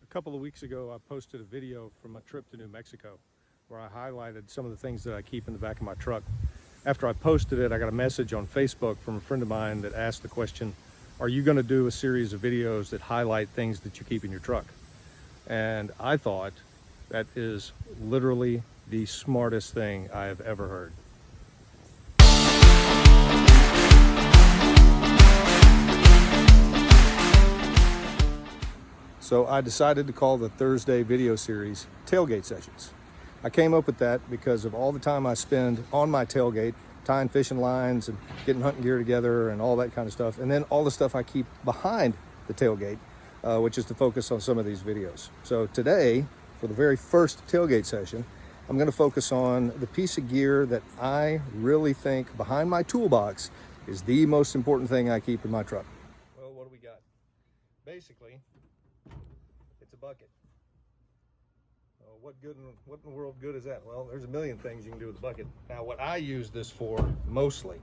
A couple of weeks ago, I posted a video from a trip to New Mexico where I highlighted some of the things that I keep in the back of my truck. After I posted it, I got a message on Facebook from a friend of mine that asked the question, are you going to do a series of videos that highlight things that you keep in your truck? And I thought that is literally the smartest thing I have ever heard. So I decided to call the Thursday video series Tailgate Sessions. I came up with that because of all the time I spend on my tailgate, tying fishing lines and getting hunting gear together and all that kind of stuff. And then all the stuff I keep behind the tailgate, which is to focus on some of these videos. So today, for the very first tailgate session, I'm going to focus on the piece of gear that I really think behind my toolbox is the most important thing I keep in my truck. Well, what do we got? Basically, it's a bucket. What in the world good is that? Well, there's a million things you can do with a bucket. Now, what I use this for mostly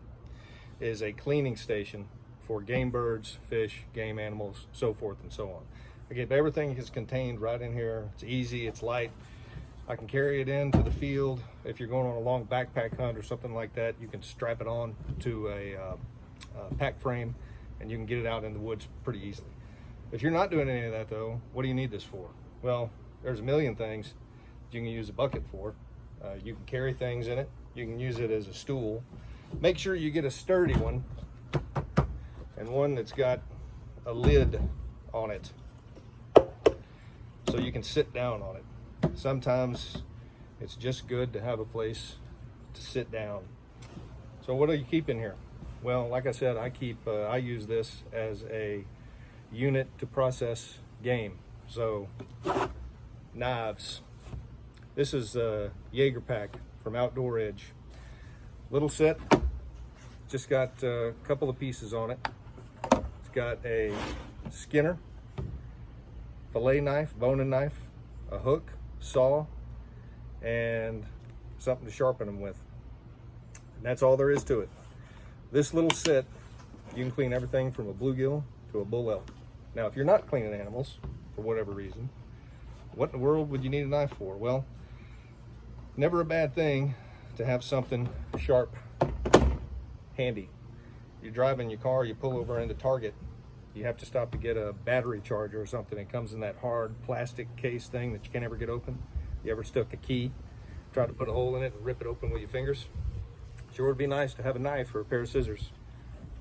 is a cleaning station for game birds, fish, game animals, so forth and so on. I get everything is contained right in here. It's easy, it's light. I can carry it into the field. If you're going on a long backpack hunt or something like that, you can strap it on to a pack frame and you can get it out in the woods pretty easily. If you're not doing any of that though, what do you need this for? Well, there's a million things you can use a bucket for. You can carry things in it. You can use it as a stool. Make sure you get a sturdy one and one that's got a lid on it so you can sit down on it. Sometimes it's just good to have a place to sit down. So what do you keep in here? Well, like I said, I use this as a unit to process game. So knives. This is a Jaeger pack from Outdoor Edge. Little set, just got a couple of pieces on it. It's got a skinner, fillet knife, boning knife, a hook, saw, and something to sharpen them with. And that's all there is to it. This little set, you can clean everything from a bluegill to a bull elk. Now, if you're not cleaning animals, for whatever reason, what in the world would you need a knife for? Well, never a bad thing to have something sharp handy. You're driving your car, you pull over into Target, you have to stop to get a battery charger or something. It comes in that hard plastic case thing that you can't ever get open. You ever stuck a key, try to put a hole in it and rip it open with your fingers? Sure would be nice to have a knife or a pair of scissors.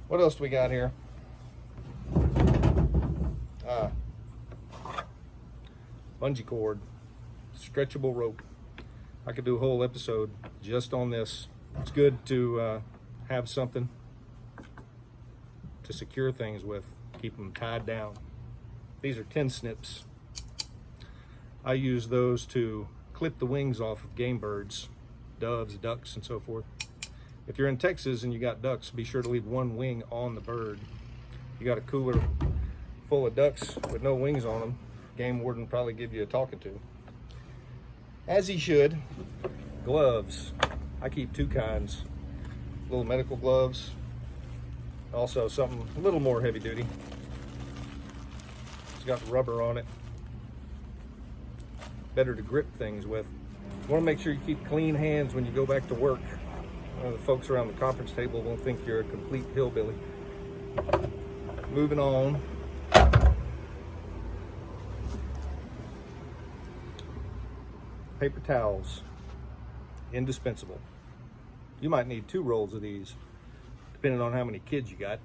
What else do we got here? Bungee cord, stretchable rope. I could do a whole episode just on this. It's good to have something to secure things with, keep them tied down. These are 10 snips. I use those to clip the wings off of game birds, doves, ducks, and so forth. If you're in Texas and you got ducks, be sure to leave one wing on the bird. You got a cooler full of ducks with no wings on them, game warden probably give you a talking to. As he should. Gloves. I keep two kinds. Little medical gloves. Also something a little more heavy duty. It's got rubber on it. Better to grip things with. You want to make sure you keep clean hands when you go back to work. The folks around the conference table won't think you're a complete hillbilly. Moving on. Paper towels, indispensable. You might need 2 rolls of these, depending on how many kids you got.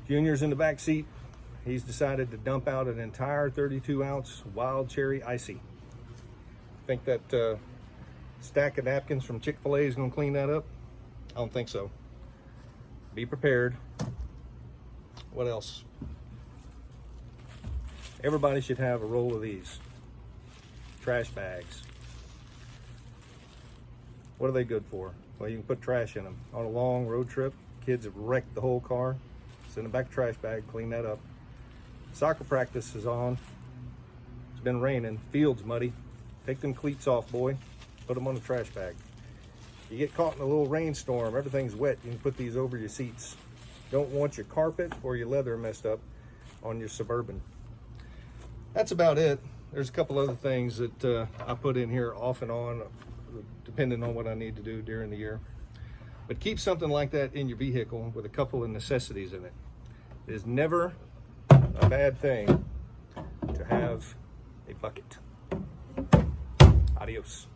Junior's in the back seat. He's decided to dump out an entire 32-ounce wild cherry icy. Think that stack of napkins from Chick-fil-A is going to clean that up? I don't think so. Be prepared. What else? Everybody should have a roll of these. Trash bags. What are they good for? Well, you can put trash in them. On a long road trip, kids have wrecked the whole car. Send them back a trash bag, clean that up. Soccer practice is on. It's been raining, field's muddy. Take them cleats off, boy. Put them on the trash bag. You get caught in a little rainstorm, everything's wet, you can put these over your seats. Don't want your carpet or your leather messed up on your Suburban. That's about it. There's a couple other things that I put in here off and on, depending on what I need to do during the year. But keep something like that in your vehicle with a couple of necessities in it. It is never a bad thing to have a bucket. Adios.